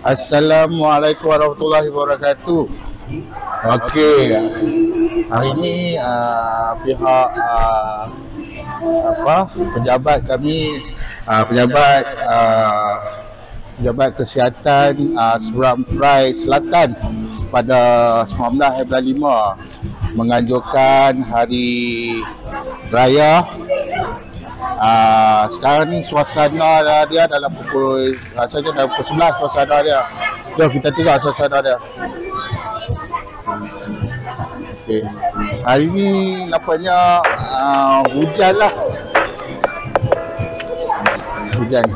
Assalamualaikum warahmatullahi wabarakatuh. Okey, hari ini pihak pejabat kami, pejabat kesihatan Seberang Perai Selatan pada 19/5 menganjurkan hari raya. Sekarang ni suasana dia dalam pukul, rasanya dalam pukul 11 suasana dia. Jom kita tengok suasana dia. Okay. Hari ni nampaknya hujan lah. Hujan.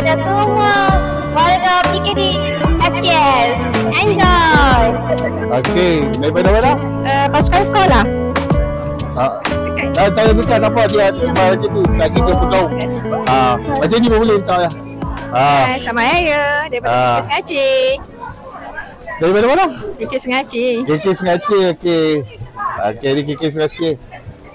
kepada semua warga PKD SPS. Enjoy! Okey, daripada mana? Pasukan sekolah. Tanya bukan apa dia macam tu, lagi dia pun tahu. Macam ni pun boleh tahu ya. Sama saya daripada KK Sengaci. Daripada mana? KK Sengaci. KK Sengaci, okey. Okey, ni KK Sengaci.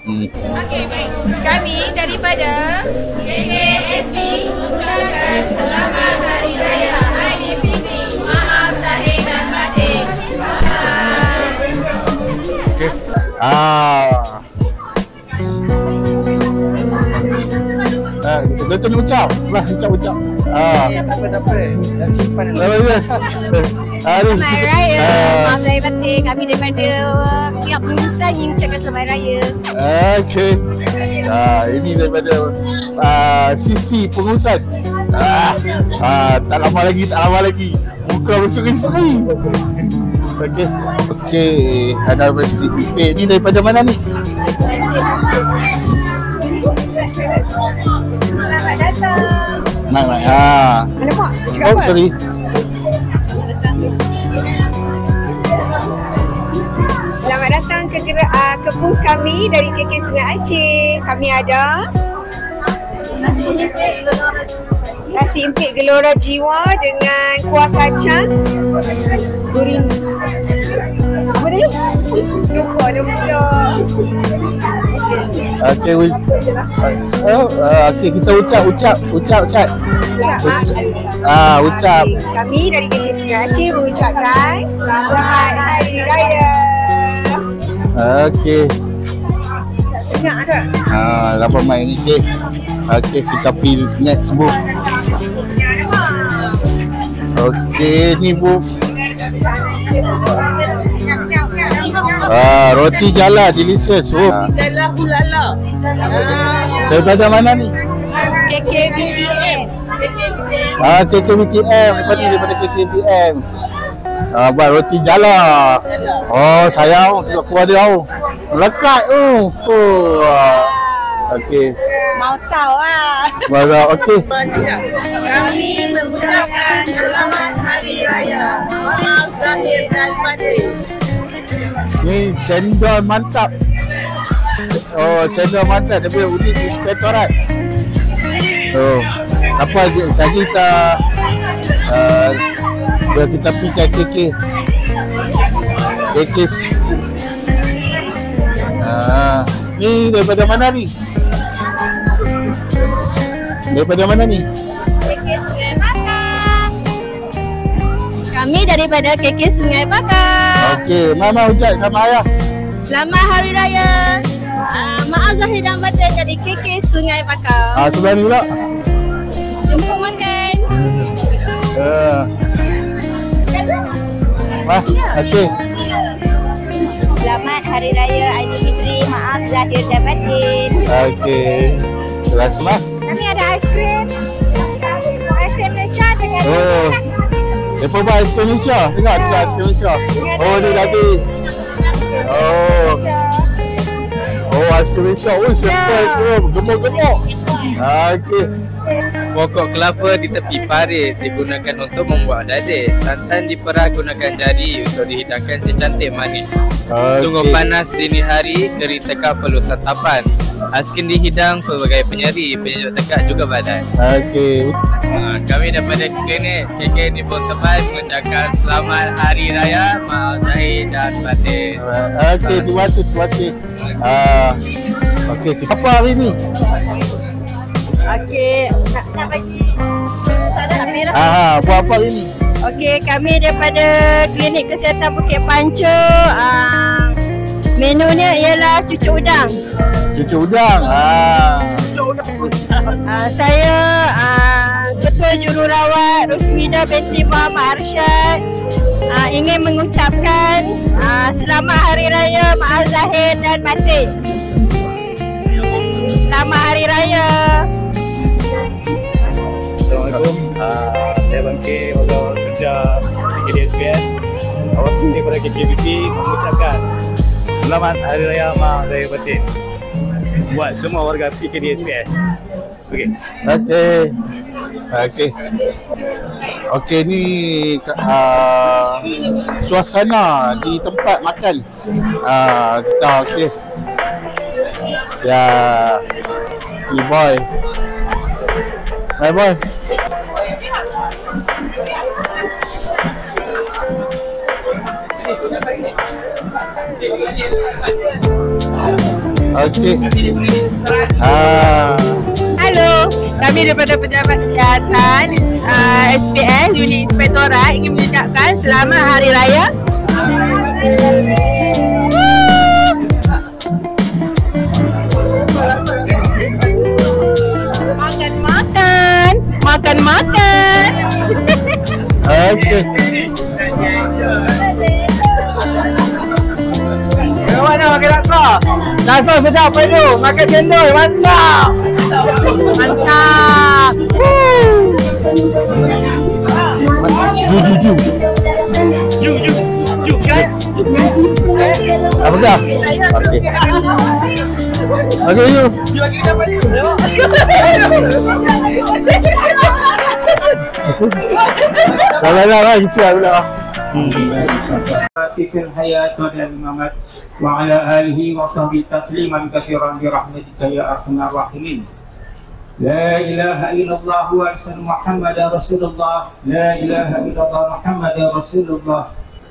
Okey, baik. Kami daripada KKSP mengucapkan selamat Hari Raya Aidilfitri. Maaf zahir dan batin. Okey. Betul ucap. Lah ucap. Tak apa. Dan simpan dulu. Selamat Hari Raya. Maaf lahir batin. Kami daripada pihak pengurusan ingin ucapkan selamat Hari Raya. Okey. Ini daripada sisi pengurusan. Tak lama lagi. Muka berseri-seri. Okey. Ada Masjid Ipek. Ni daripada mana ni? Selamat datang. Mai. Alamak, cakap apa? Sorry. Selamat datang ke booth kami dari KK Sungai Aceh. Kami ada nasi impit gelora jiwa dengan kuah kacang goreng. Apa tadi? Lupa. Okey, kita ucap. Ucap. Kami dari KK Sungai Aceh mengucapkan Selamat Hari Raya. Okey. Ingat ada? 8 Mai ni kek. Okey, kita pergi next booth. Okey, ni booth. Roti jala delicious. Jala hulala. Daripada mana ni? KKBTM. KKBTM. Daripada KKBTM. Buat roti jala. Oh, sayang tengok kuah dia. Melekat okey. Mau tahu Okey. Kami mengucapkan selamat Hari Raya. Maaf lahir dan batin. Ni cendol mantap. Cendol mantap daripada unit inspektorat. Apa tadi kita pergi ke KK. Ni daripada mana ni? KK Sungai Bakar. Kami daripada KK Sungai Bakar. Okey, Mama ucap sama ayah. Selamat Hari Raya. Maaf zahir dan batin dari KK Sungai Bakar. Sebelah ni pula. Jumpa makan. Okey. Selamat Hari Raya Aidilfitri. Maaf zahir dan batin. Okey. Terima kasih. Kami ada aiskrim. Aiskrim Malaysia dengan Apa buat aiskrim Malaysia? Tengok aiskrim Malaysia. Ni tadi. Aiskrim Malaysia. Surprise. Gemuk-gemuk. Okey. Pokok kelapa di tepi parit digunakan untuk membuat dadis. Santan diperah gunakan jari untuk dihidangkan si cantik manis. Sungguh panas dini hari, kering tekak perlu santapan. Askin dihidang pelbagai penyeri, penyejuk tekak juga badan. Okey. Kami daripada KK ni pun teman mengucapkan selamat Hari Raya, maaf zahir dan batin. Okey, terima kasih. Okey, apa hari ni? Okey, nak bagi kamera. Buat apa hari ni? Okey, kami daripada Klinik Kesihatan Bukit Pancu. Menunya ialah cucuk udang. Saya Ketua Jururawat Rusmida binti Muhammad Arsyad ingin mengucapkan selamat Hari Raya, maaf zahir dan batin. Selamat Hari Raya. Assalamualaikum. Saya Bangkit, orang kerja di KDSPS. Awak daripada KKBT mengucapkan selamat Hari Raya, maaf zahir batin buat semua warga PKDSPS. Okey, ni suasana di tempat makan. Kita okey. Ya, ni boy. My boy. Okey. Halo, kami daripada Pejabat Kesihatan SPN Unit Inspektorat ingin mengucapkan selamat Hari Raya. Makan Okey. Mana makan laksa? Laksa sedap pedu, makan cendol mantap. Mantap. Ju kan? Apa kah? Okey. Okey, you. Ju lagi dapat you. Lah, siap pula. في الحياة والممات وعلى آله وصحبه تسليما كثيرا برحمتك يا أرحم الراحمين. لا إله إلا الله وأشهد محمدا رسول الله. لا إله إلا الله محمدا رسول الله.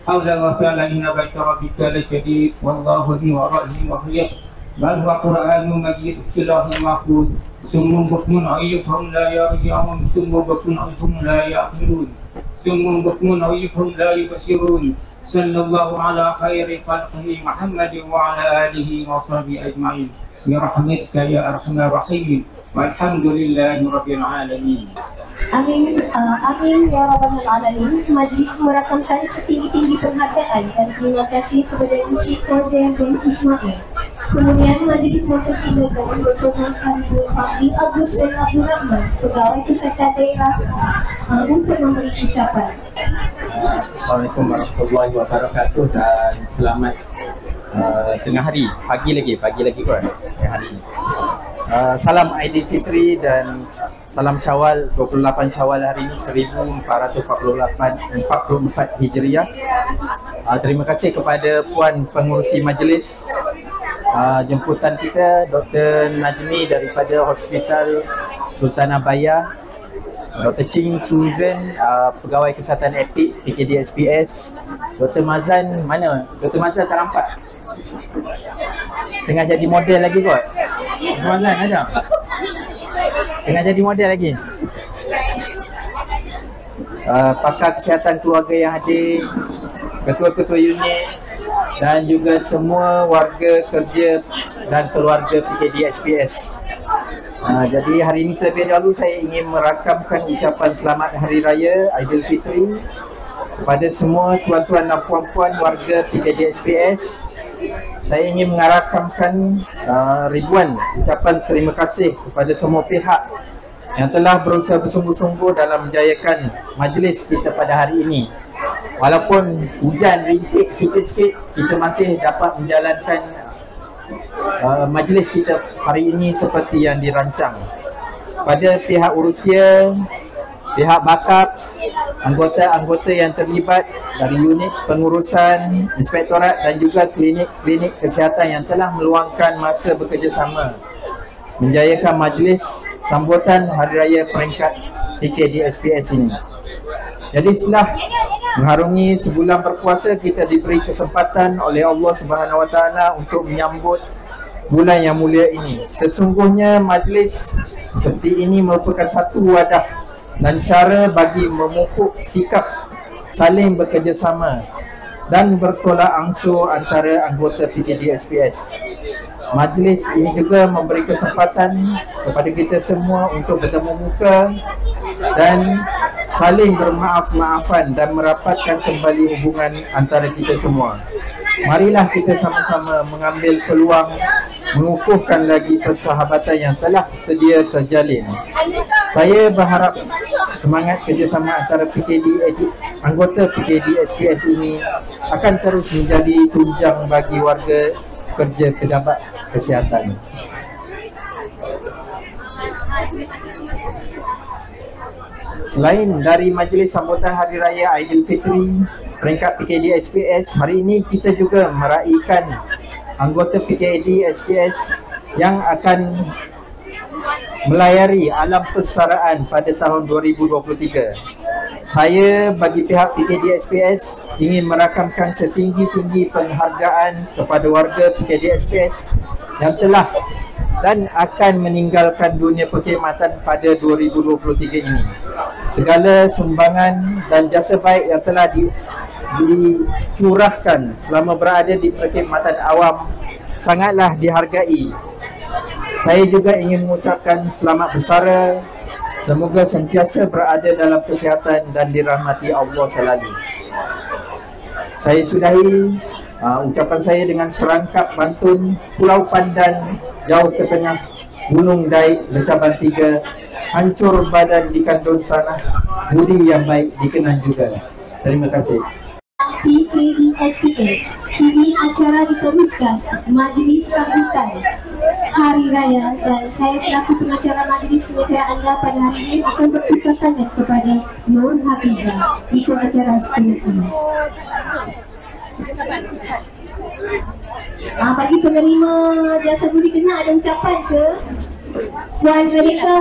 حول وفعل إن بشر بك لشديد والله لي ورأيه وهيئ بل هو قرآن مجيد في الله المحفوظ. ثم بكم عيبهم لا يرجعون ثم بكم عيبهم لا يعقلون ثم بكم عيبهم لا يبصرون. صلى الله على خير خلقه محمد وعلى آله وصحبه أجمعين برحمتك يا أرحم الراحمين والحمد لله رب العالمين. Amin, amin ya rabbal alamin. Majlis merakamkan setinggi-tinggi penghargaan dan terima kasih kepada Encik Fauzan bin Ismail. Kemudian majlis mempersilakan Dr. Mas Hariful Fakri Agus bin Abdul Rahman, Pegawai Kesihatan Daerah, untuk memberi ucapan. Assalamualaikum warahmatullahi wabarakatuh dan selamat tengah hari, pagi lagi kot tengah hari. Salam Aidilfitri dan salam Syawal 28 Syawal hari ini 1444 Hijriah. Terima kasih kepada Puan Pengurusi Majlis jemputan kita Dr. Najmi daripada Hospital Sultan Abaya, Dr. Ching Susan Pegawai Kesihatan Etik PKD SPS, Dr. Mazan mana? Dr. Mazan tak nampak. Tengah jadi model lagi kot. Dr. Mazan ada? Tengah jadi model lagi. Pakar kesihatan keluarga yang hadir, ketua-ketua unit dan juga semua warga kerja dan keluarga PKD SPS. Jadi hari ini terlebih dahulu saya ingin merakamkan ucapan selamat Hari Raya Aidilfitri kepada semua tuan-tuan dan puan-puan warga PKD SPS. Saya ingin merakamkan ribuan ucapan terima kasih kepada semua pihak yang telah berusaha bersungguh-sungguh dalam menjayakan majlis kita pada hari ini. Walaupun hujan rintik sikit-sikit, kita masih dapat menjalankan majlis kita hari ini seperti yang dirancang. Pada pihak urusia, pihak bakaps, anggota-anggota yang terlibat dari unit pengurusan, inspektorat dan juga klinik-klinik kesihatan yang telah meluangkan masa bekerjasama menjayakan majlis sambutan Hari Raya peringkat PKD SPS ini. Jadi setelah mengharungi sebulan berpuasa, kita diberi kesempatan oleh Allah Subhanahu Wa Taala untuk menyambut bulan yang mulia ini. Sesungguhnya majlis seperti ini merupakan satu wadah dan cara bagi memupuk sikap saling bekerjasama dan bertolak ansur antara anggota PKD SPS. Majlis ini juga memberi kesempatan kepada kita semua untuk bertemu muka dan saling bermaaf-maafan dan merapatkan kembali hubungan antara kita semua. Marilah kita sama-sama mengambil peluang mengukuhkan lagi persahabatan yang telah sedia terjalin. Saya berharap semangat kerjasama antara anggota PKD SPS ini akan terus menjadi tunjang bagi warga kerja pejabat kesihatan. Selain dari majlis sambutan Hari Raya Aidilfitri peringkat PKD SPS, hari ini kita juga meraihkan anggota PKD SPS yang akan melayari alam persaraan pada tahun 2023. Saya bagi pihak PKD SPS ingin merakamkan setinggi-tinggi penghargaan kepada warga PKD SPS yang telah dan akan meninggalkan dunia perkhidmatan pada 2023 ini. Segala sumbangan dan jasa baik yang telah dicurahkan selama berada di perkhidmatan awam sangatlah dihargai. Saya juga ingin mengucapkan selamat bersara, Semoga sentiasa berada dalam kesihatan dan dirahmati Allah selalu. Saya sudahi ucapan saya dengan serangkap pantun Pulau Pandan jauh ke tengah, Gunung Daik bercabang 3, hancur badan di kandung tanah, budi yang baik dikenang juga. Terima kasih. PKDSPS, ini acara diteruskan Majlis Sambutan Hari Raya, dan saya selaku pengacara majlis pengacara anda pada hari ini akan bertukar tangan kepada Nur Hafizah di acara seterusnya. Bagi penerima jasa budi kena ada ucapan ke? Puan Mereka?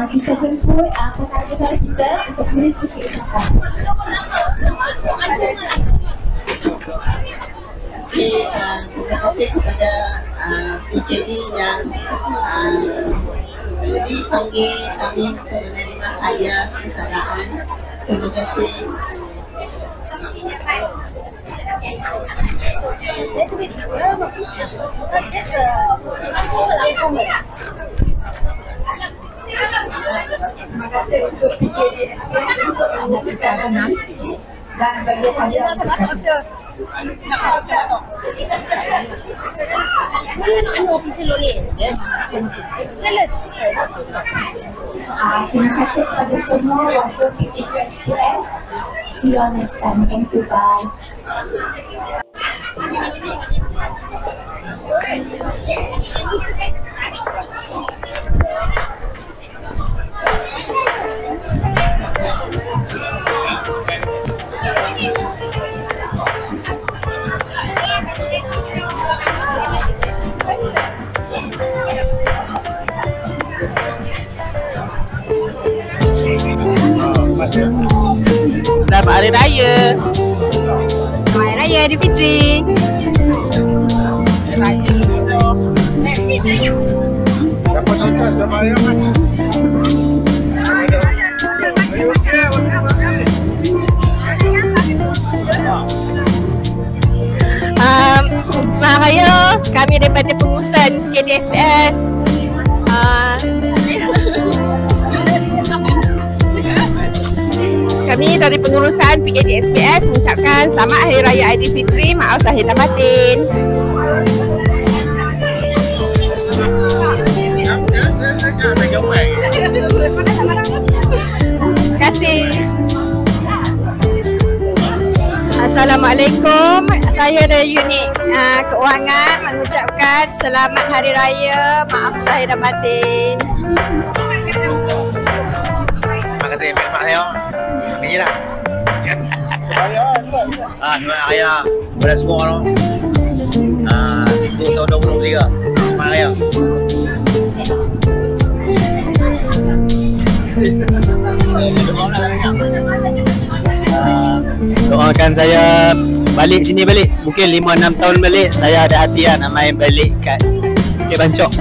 Kita jemput pengacara kita untuk beri ucapan. Terima kasih kepada PKD yang dipanggil kami untuk menerima hadiah kesadaan. Terima kasih. Terima kasih untuk PKD untuk menyaksikan nasi dan bagi hadiah. Terima kasih kepada semua warga PKDSPS. See you next time. Thank you. Bye. Selamat Hari Raya. Selamat Hari Raya Aidilfitri. Dapat ucap sama ayam kan? Selamat Raya. Kami daripada pengurusan PKDSPS. Kami dari pengurusan PKDSPS mengucapkan Selamat Hari Raya Aidilfitri, maaf zahir dan batin. Terima kasih. Assalamualaikum. Saya dari unit keuangan mengucapkan Selamat Hari Raya, maaf zahir dan batin. Terima kasih Pak Mario. Kami lah. Selamat Raya kepada semua orang. Untuk tahun 2023. Selamat Raya. Doakan saya balik sini balik. Mungkin 5-6 tahun balik. Saya ada hati nak main balik kat Bancok.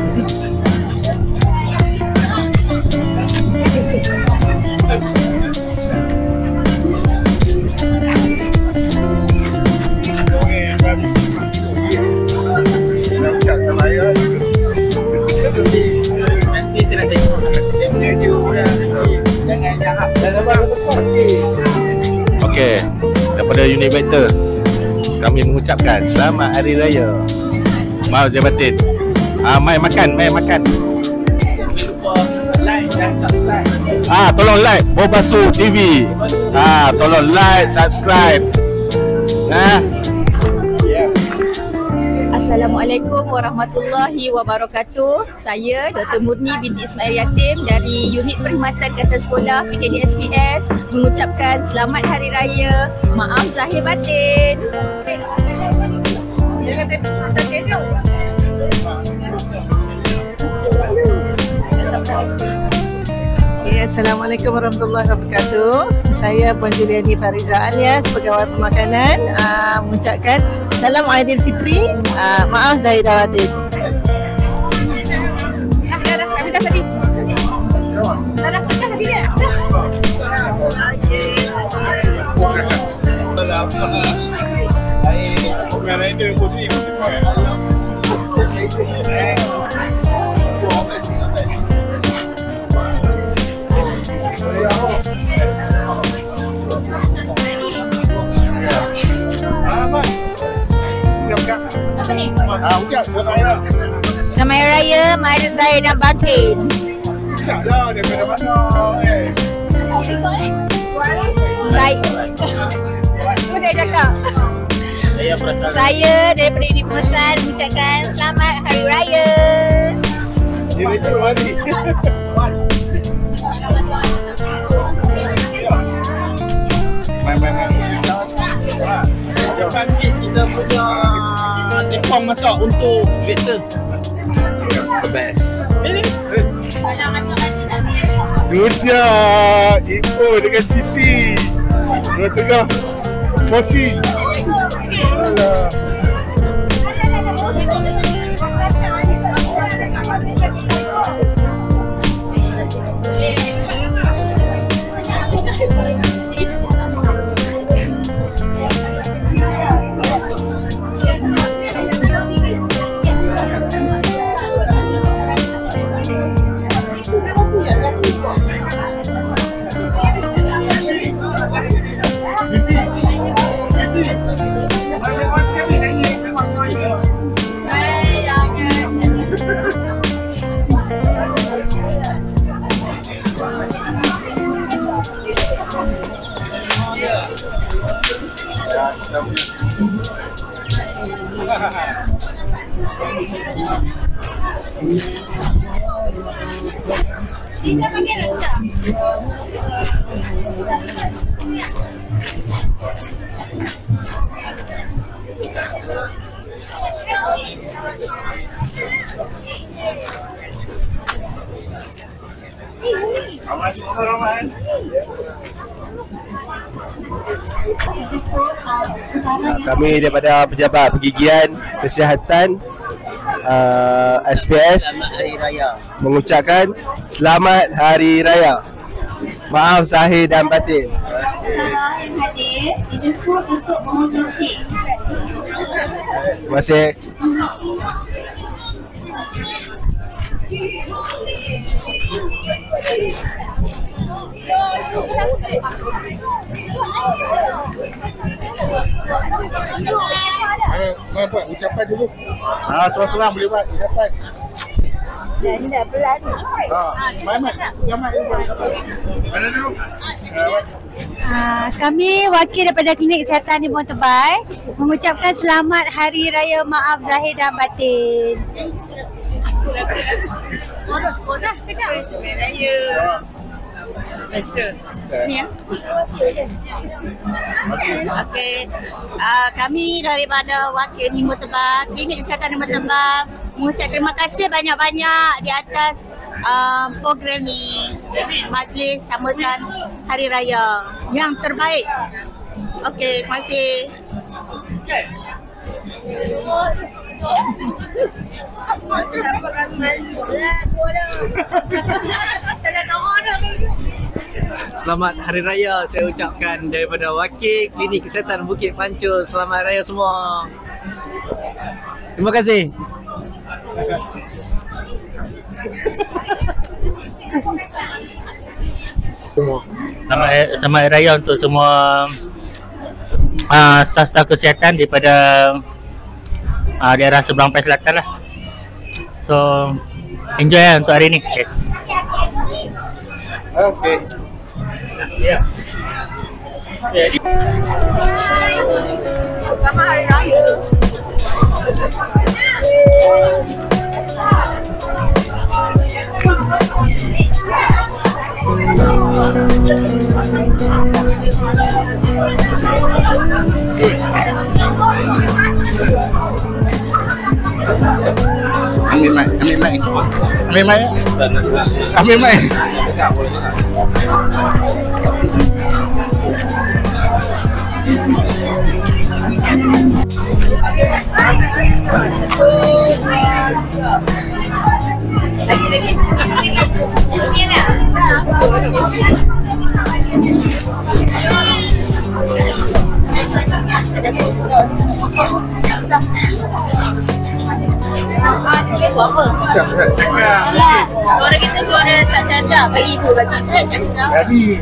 Okey, daripada unit vektor kami mengucapkan Selamat Hari Raya. Maaf zahir batin. Mai makan. Like dan subscribe. Tolong like Bobasu TV. Tolong like, subscribe. Assalamualaikum warahmatullahi wabarakatuh. Saya Dr. Murni binti Ismail Yatim dari Unit Perkhidmatan Kesihatan Sekolah PKDSPS mengucapkan Selamat Hari Raya, maaf zahir batin. Assalamualaikum warahmatullahi wabarakatuh. Saya Puan Juliani Fariza Alias, Pegawai Pemakanan, mengucapkan Salam Aidilfitri, maaf zahir dan batin. Kami dah tadi. Dah tadi dia. apa ni? Ucap selamat hari raya. Selamat Hari Raya, Mahir Zahid dan Batin. Ucap lah daripada mana Itu dah cakap. Saya daripada Unit Pengurusan mengucapkan Selamat Hari Raya. Ini tu hari. Main. Lepas ni kita punya tepung masak untuk vektor. The best. Tu dia Ipoh dengan Sisi. Dua tengah Fosi. Alah. Kita panggil tak? Kami daripada Pejabat Pergigian Kesihatan SPS mengucapkan Selamat Hari Raya. Maaf Zahir dan Batin. Salah yang hadir dijemput untuk mengunjung cik. Terima kasih. Mai buat ucapan dulu. Seorang-seorang boleh buat ucapan. Dan dah pelan. Mai. Selamat dulu. Mana dulu? Kami wakil daripada Klinik Kesihatan di Montebai mengucapkan Selamat Hari Raya Maaf Zahir dan Batin. Sekolah kejap. Selamat Raya. Ni ya. Okey. Kami daripada wakil di Montebai, Klinik Kesihatan di Montebai mengucap terima kasih banyak-banyak di atas program ni, majlis sambutan Hari Raya yang terbaik. Okey, terima kasih. Selamat Hari Raya saya ucapkan daripada wakil Klinik Kesihatan Bukit Pancur. Selamat Raya semua. Terima kasih. Selamat Hari Raya untuk semua staf-staf kesihatan daripada daerah seberang Pantai Selatan lah. So enjoy lah untuk hari ni. Okay. Ya. Selamat Hari Raya. Ambil mic. Lagi. buat apa? Alah, suara kita suara tak cadar. Bagi ibu bagi. Jadi,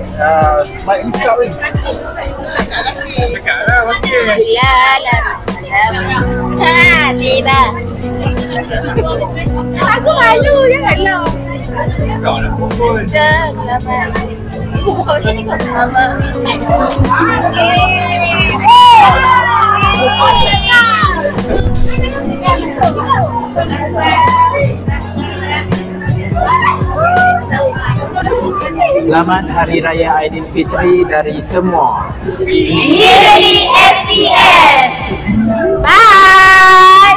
mic ni sedap ni. Cakap lah wakil. Bilal lah. Ha, tiba. Aku malu janganlah. Jangan. Aku buka macam ni kot. Selamat Hari Raya Aidilfitri dari semua. Yearly SPS. Bye.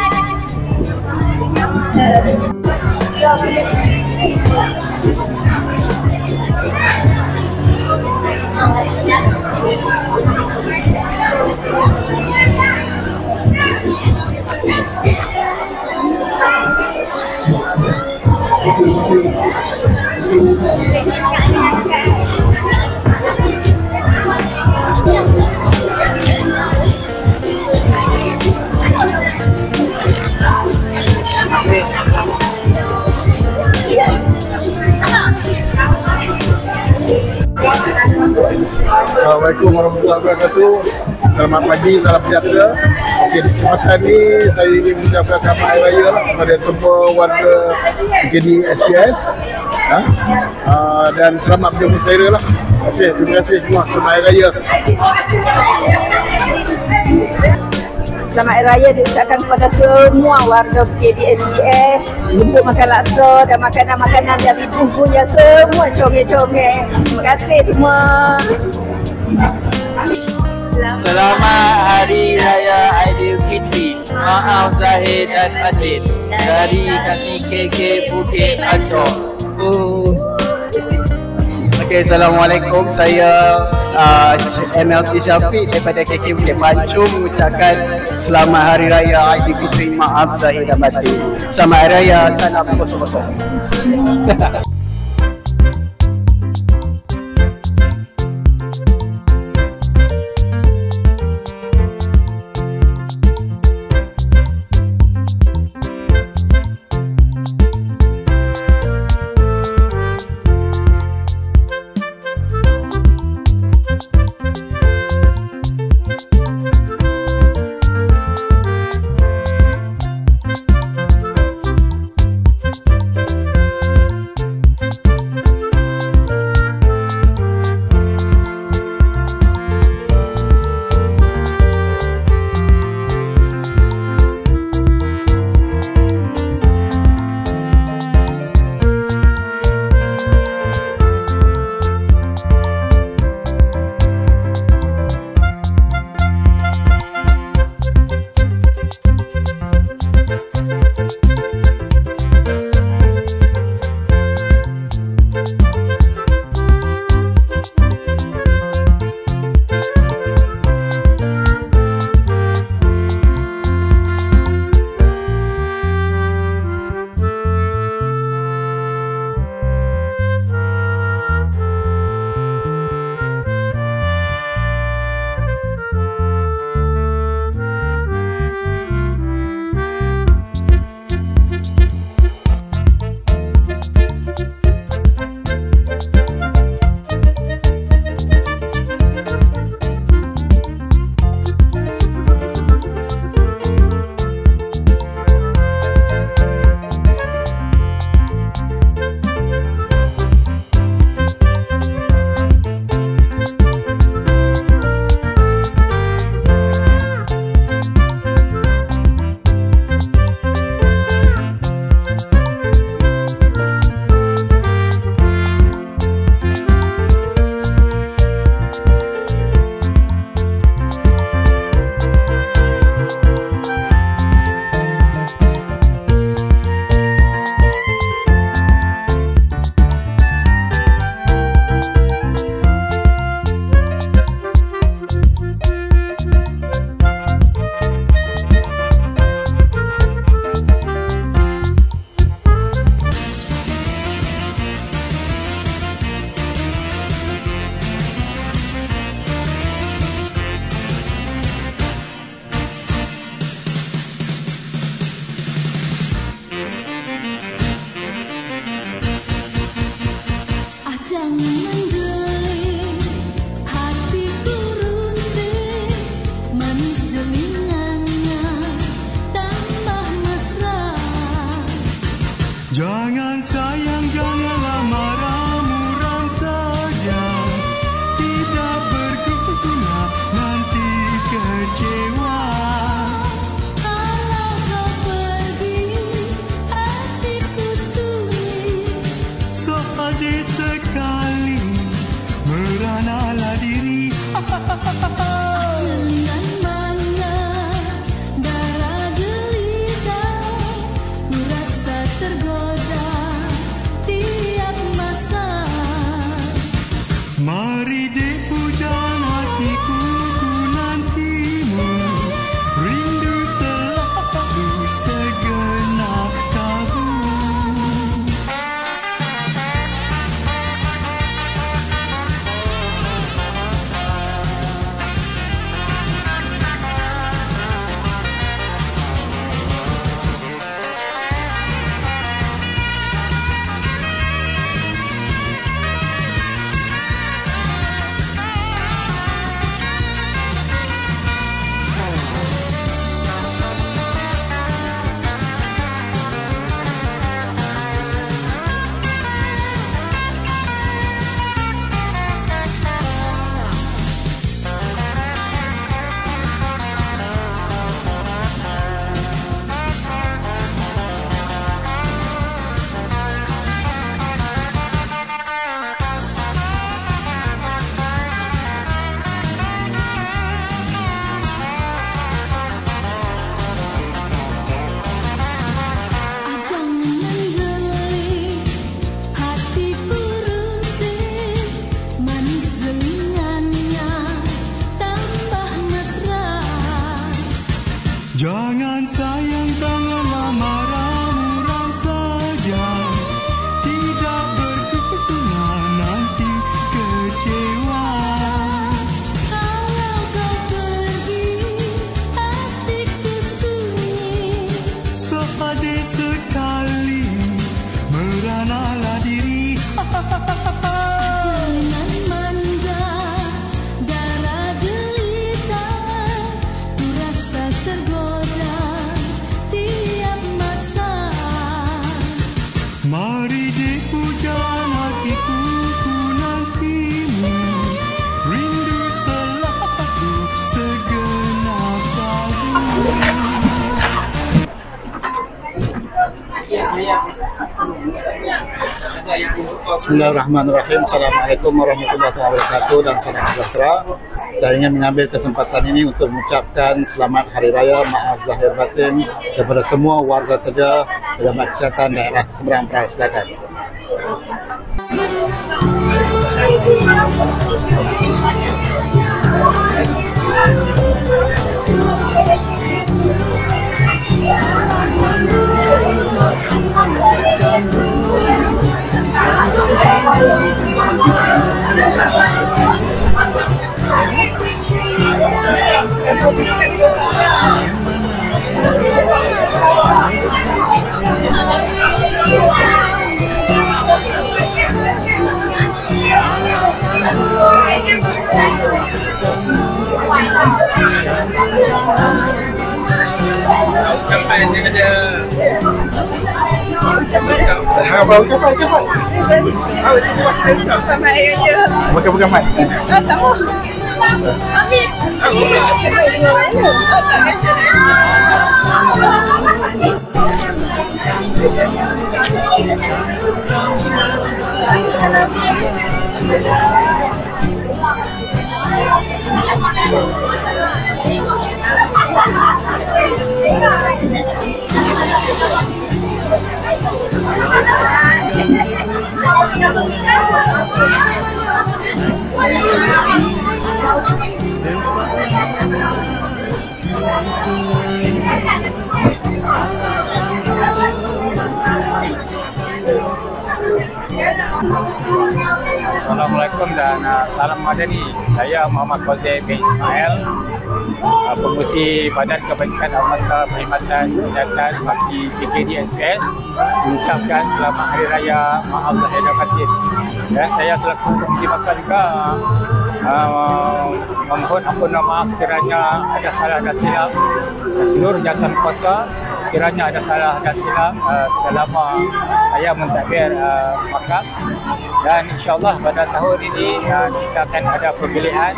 Assalamualaikum warahmatullahi wabarakatuh. Selamat pagi, salam sejahtera. Okey, di kesempatan ni saya ingin mengucapkan selamat hari raya lah kepada semua warga PKD SPS. Dan selamat berjumpa saya lah. Okey, terima kasih semua. Selamat hari raya. Selamat Hari Raya diucapkan kepada semua warga PKD SPS. Jemput makan laksa dan makanan-makanan dari bumbunya semua comel-comel. Terima kasih semua. Selamat Hari Raya Aidilfitri. Maaf zahir dan batin dari kami KK Bukit Pancur. Okey, Assalamualaikum. Saya MLT Syafiq daripada KK Bukit Pancur mengucapkan Selamat Hari Raya Aidilfitri. Maaf zahir dan batin. Selamat Hari Raya. Salam kosong-kosong. Jangan sayang, janganlah marah, muram saja. Tidak berguna, nanti kecewa. Kalau kau pergi, hatiku sunyi. Sekali sekali meranalah diri. Dengan mana darah jelita, ku rasa tergoda tiap masa. Mari dek pujan hatiku, ku nantimu. Rindu selalu segenap tahun. Jangan sayang, janganlah marah, muram saja. Tidak berguna, nanti kecewa. Kalau kau pergi, hatiku sunyi. Sekali sekali meranalah diri. Jangan manja, darah jelita, ku rasa tergoda tiap masa. Mari dek pujan hatiku, ku nantimu. Rindu selalu segenap tahun. Bismillahirrahmanirrahim. Assalamualaikum warahmatullahi wabarakatuh dan salam sejahtera. Saya ingin mengambil kesempatan ini untuk mengucapkan selamat Hari Raya Maaf Zahir Batin kepada semua warga kerja Pejabat Kesihatan Daerah Seberang Perak Selatan. Bukan mat. Tak mau. Amin. Assalamualaikum dan salam madani. Saya Muhammad Fauzi bin Ismail, pengurusi Badan Kebajikan Amanah Perkhidmatan Kesihatan bagi PKD SPS, mengucapkan selamat Hari Raya Maaf Zahir Batin. Dan saya selaku pengurusi bakal juga memohon ampun maaf sekiranya ada salah dan silap dan seluruh jawatan kuasa kiranya ada salah dan silap selama saya mentadbir makam, dan insyaAllah pada tahun ini kita akan ada pemilihan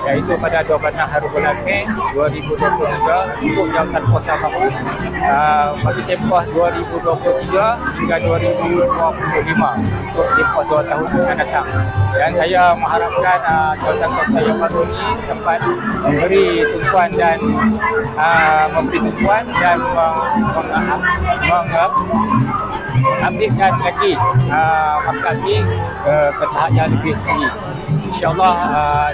iaitu pada 12 hari bulan Mei 2023 untuk jawatan kuasa makam bagi tempoh 2023 hingga 2025 untuk tempoh 2 tahun akan datang. Dan saya mengharapkan jawatan kuasa yang baru ini dapat memberi tumpuan dan mengupdatekan lagi makam ini ke tahap yang lebih tinggi. InsyaAllah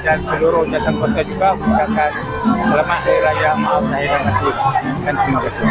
dan seluruh jawatan kuasa juga mengucapkan selamat Hari Raya Maaf Zahir dan Batin, dan terima kasih.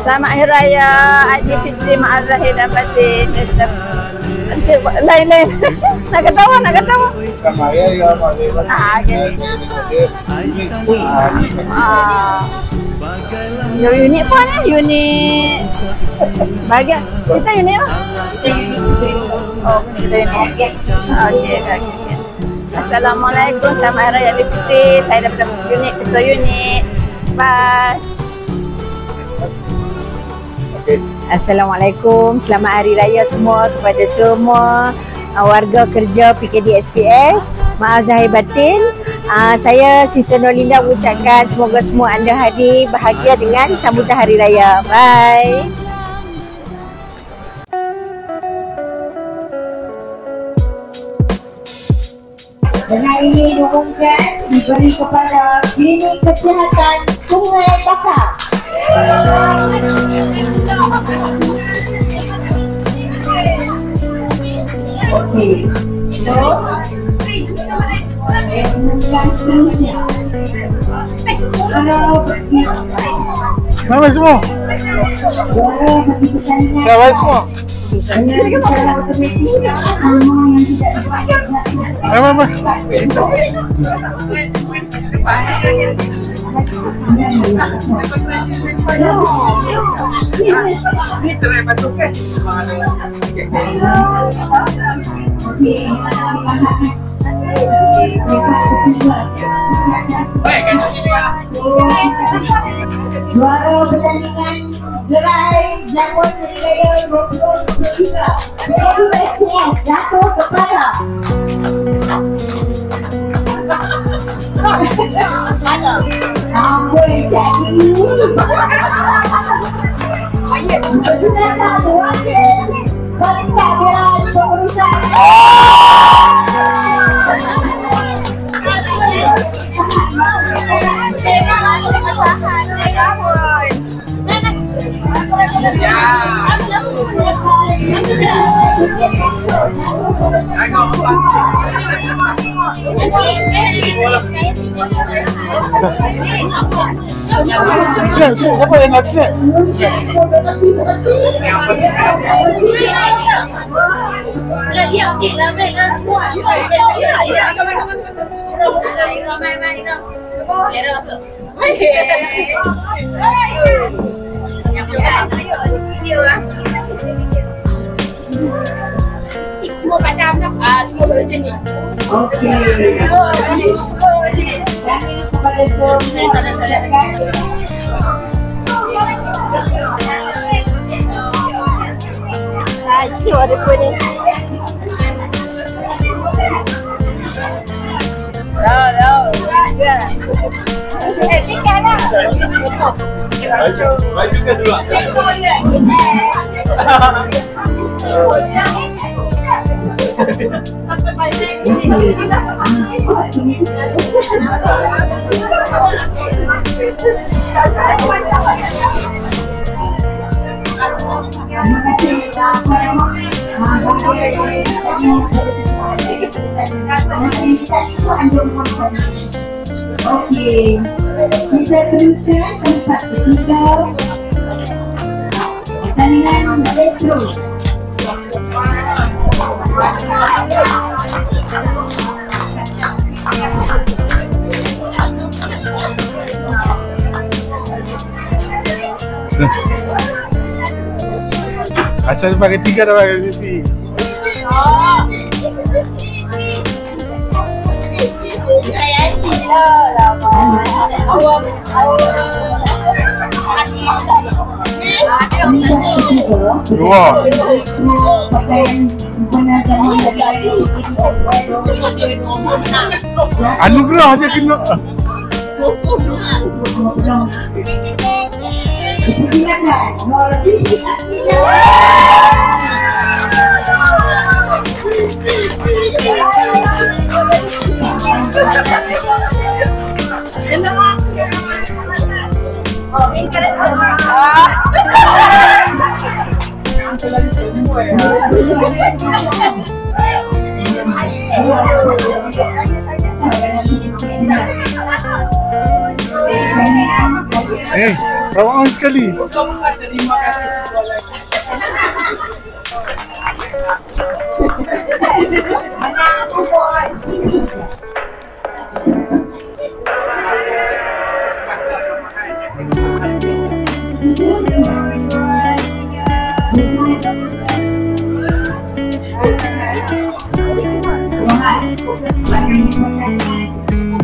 Selamat Hari Raya Aidilfitri Maaf Zahir dan Batin. Lain-lain. Nak ketawa. Selamat Hari Raya Maaf Zahir dan Batin. Unit apa ni? Unit bahagian. Kita unit apa? Oh, kita unit. Okey. Assalamualaikum. Selamat Hari Raya Aidilfitri. Saya daripada unit, ketua unit. Bye. Assalamualaikum, selamat Hari Raya semua kepada semua warga kerja PKD SPS. Maaf Zahir Batin. Saya Sister Nolinda mengucapkan semoga semua anda hadir bahagia dengan sambutan Hari Raya. Bye. Dengan ini diumumkan diberi kepada Klinik Kesihatan Sungai Bakar. Okey, so umumkan seterusnya. Nama semua? Nama semua? Nama. Juara pertandingan gerai jamuan Hari Raya 2023 SPS jatuh kepada apa yang jadi? Menggunakan wakil pentadbiran pengurusan. Snap, siapa yang nak snap? Semua padam dah. Semua macam ni. Okey. Macam ni. Kepada saya tak nak salah. Saja ada pun ni. Dah. Ya. Fikir dah. Baju ke dulu? Terima kasih. Okey, kita teruskan tempat ketiga. Talian elektro. Asal pakai tiga dah pakai mesti. Dua. Anugerah dia kena. Bawaan sekali.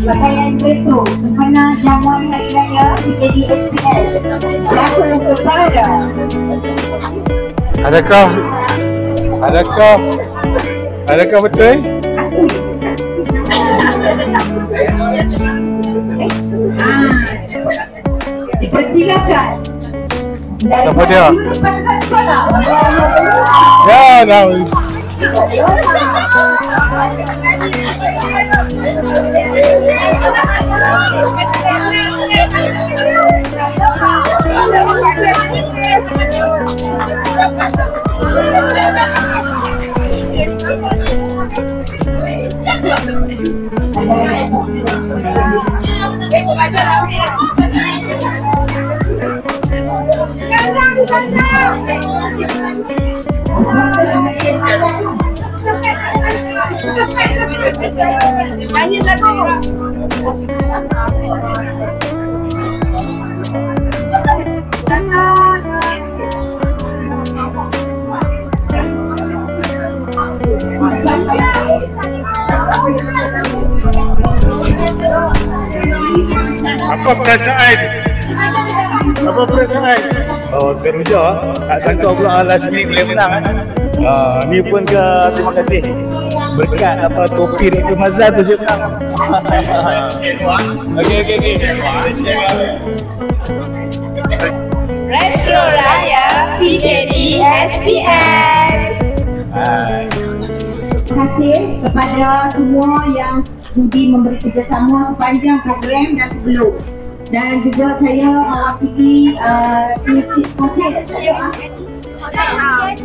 Pakaian retro sempena jamuan hari raya PKD SPS. Siapa yang berbara? Adakah betul? Dipersilakan. Siapa dia? Pasukan sekolah. Ya, dah. Nyanyi lagu. Apa perasaan? Apa perasaan? Oh, teruja. Tak sangka pula last minute boleh menang. Ni pun ke terima kasih. Berkat apa topi Dr. Mazhar tu saya menang. Okey. Retro Raya PKD SPS. Terima kasih kepada semua yang sudi memberi kerjasama sepanjang program dan sebelum. Dan juga saya mewakili Cik Kozel.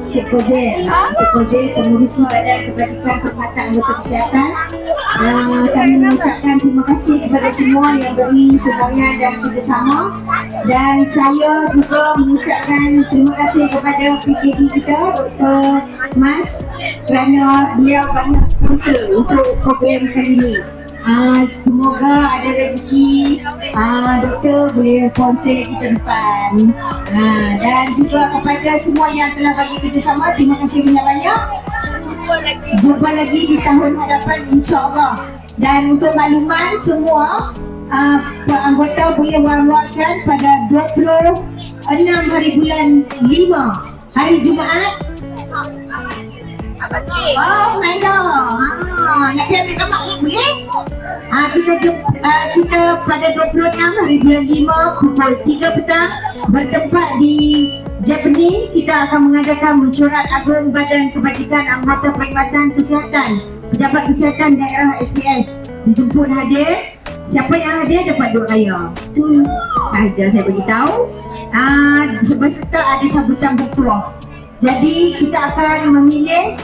Cik Kozel, Pengurus Badan Kebajikan Perkhidmatan Anggota Kesihatan. Kami mengucapkan terima kasih kepada semua yang beri sokongan dan kerjasama. Dan saya juga mengucapkan terima kasih kepada PKD kita, Dr. Mas, kerana beliau banyak sponsor untuk program kali ini. Semoga ada rezeki doktor boleh sponsor kita depan. Dan juga kepada semua yang telah bagi kerjasama, terima kasih banyak-banyak. Jumpa lagi di tahun hadapan insya-Allah. Dan untuk makluman semua anggota boleh war-warkan pada 26 hari bulan 5 hari Jumaat. Oh, my God. Nak pergi ambil gambar ni boleh? Kita pada 26 hari bulan 5 pukul 3 petang bertempat di Japanese. Kita akan mengadakan mesyuarat agung Badan Kebajikan Anggota Perkhidmatan Kesihatan, Pejabat Kesihatan Daerah SPS. Dijemput hadir. Siapa yang hadir dapat duit raya. Itu sahaja saya beritahu. Beserta ada cabutan bertuah. Jadi kita akan memilih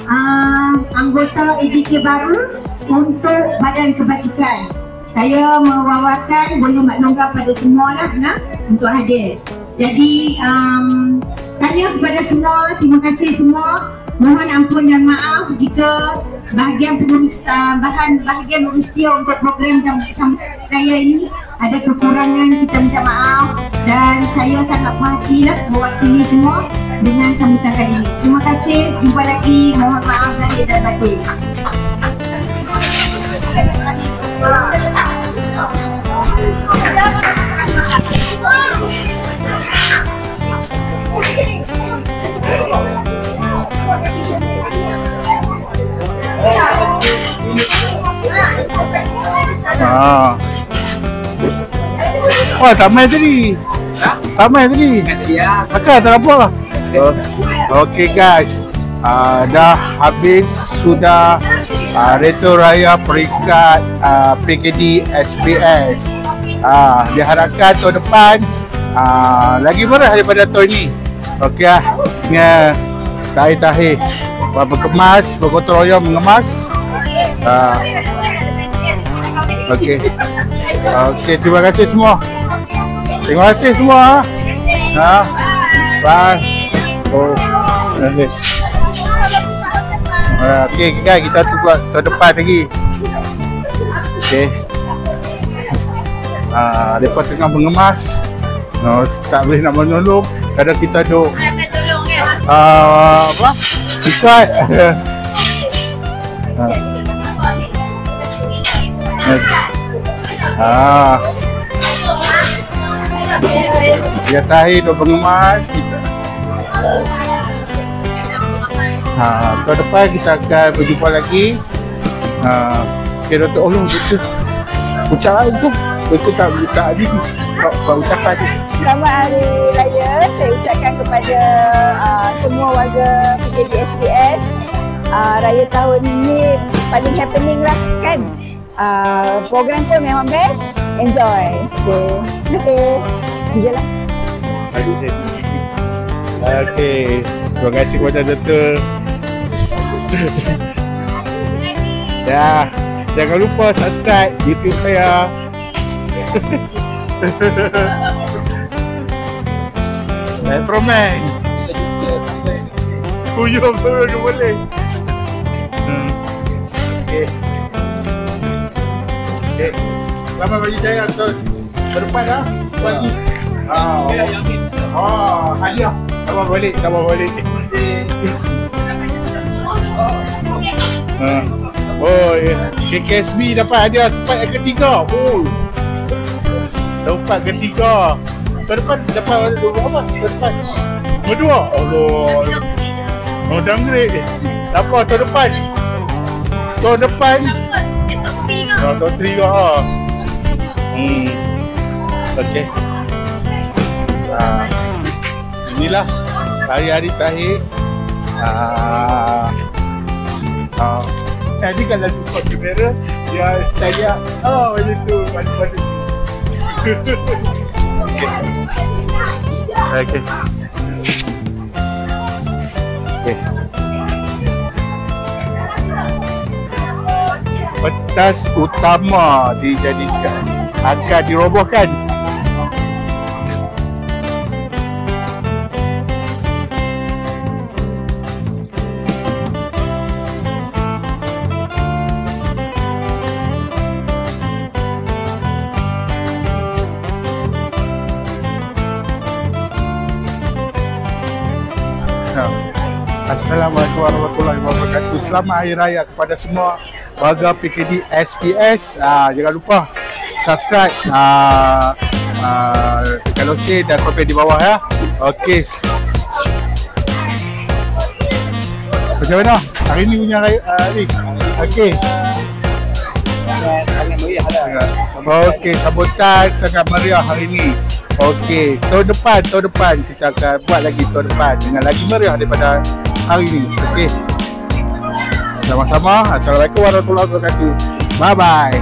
anggota AJK baru untuk Badan Kebajikan. Saya mewawarkan boleh maklumkan pada semua lah untuk hadir. Jadi tanya kepada semua, terima kasih semua. Mohon ampun dan maaf jika bahagian urusia untuk program Sambutan Raya ini ada kekurangan, kita minta maaf. Dan saya sangat berhati mewakili semua dengan sambutan kali ini. Terima kasih, jumpa lagi. Mohon maaf lahir dan batin. Oh, tak main tadi. Tak main tadi. Akak tak apa. Okey guys. Dah habis sudah Retro Raya peringkat PKD SPS. Diharapkan tahun depan lagi murah daripada tahun ini. Okey lah. Tahir-tahir berkemas, bergotong royong mengemas. Okey. Okey, terima kasih semua. Terima kasih semua. Bye. Oh. Okey. Okey, guys, kita tunggu tahun depan lagi. Okey. Mereka tengah mengemas. Tak boleh nak menolong. Kadang kita duk apa? Ikat. Dia tahir duk mengemas kita. Tahun depan kita akan berjumpa lagi. Okay, Dr. Allah betul. Ucap lain tu. Betul tak tadi tu. Ucapan tu. Selamat Hari Raya. Saya ucapkan kepada semua warga PKD SPS. Raya tahun ni paling happening lah kan. Program pun memang best. Enjoy. Okay. Terima kasih. Enjoy lah. Okay. Terima kasih kepada Dr. Ya, jangan lupa subscribe YouTube saya. Metroman. Kuyum tu ke boleh. Okey. Okey. Selamat bagi saya Tuan. Berdepan dah. Pagi. Hadiah. Tambah balik. Oh, KKSB dapat hadiah tempat yang ketiga. Oh. Tempat ketiga. Tahun depan dapat apa? Tempat kedua. Allah. Oh, downgrade. Tak apa, tahun depan. Tahun 3 lah. Okey. Inilah hari-hari tahir. Tadi kalau tukar kamera, dia style dia. Oh, macam tu. Macam-macam. Okey. Pentas utama dijadikan akan dirobohkan. Assalamualaikum warahmatullahi wabarakatuh. Selamat Hari Raya kepada semua warga PKD SPS. Jangan lupa subscribe, tekan loceng dan komen di bawah ya. Okey. Macam mana hari ni punya hari? Okey. Okey, sambutan sangat meriah hari ni. Okey, tahun depan kita akan buat lagi tahun depan dengan lagi meriah daripada hari ni. Okey. Sama-sama. Assalamualaikum warahmatullahi wabarakatuh. Bye bye.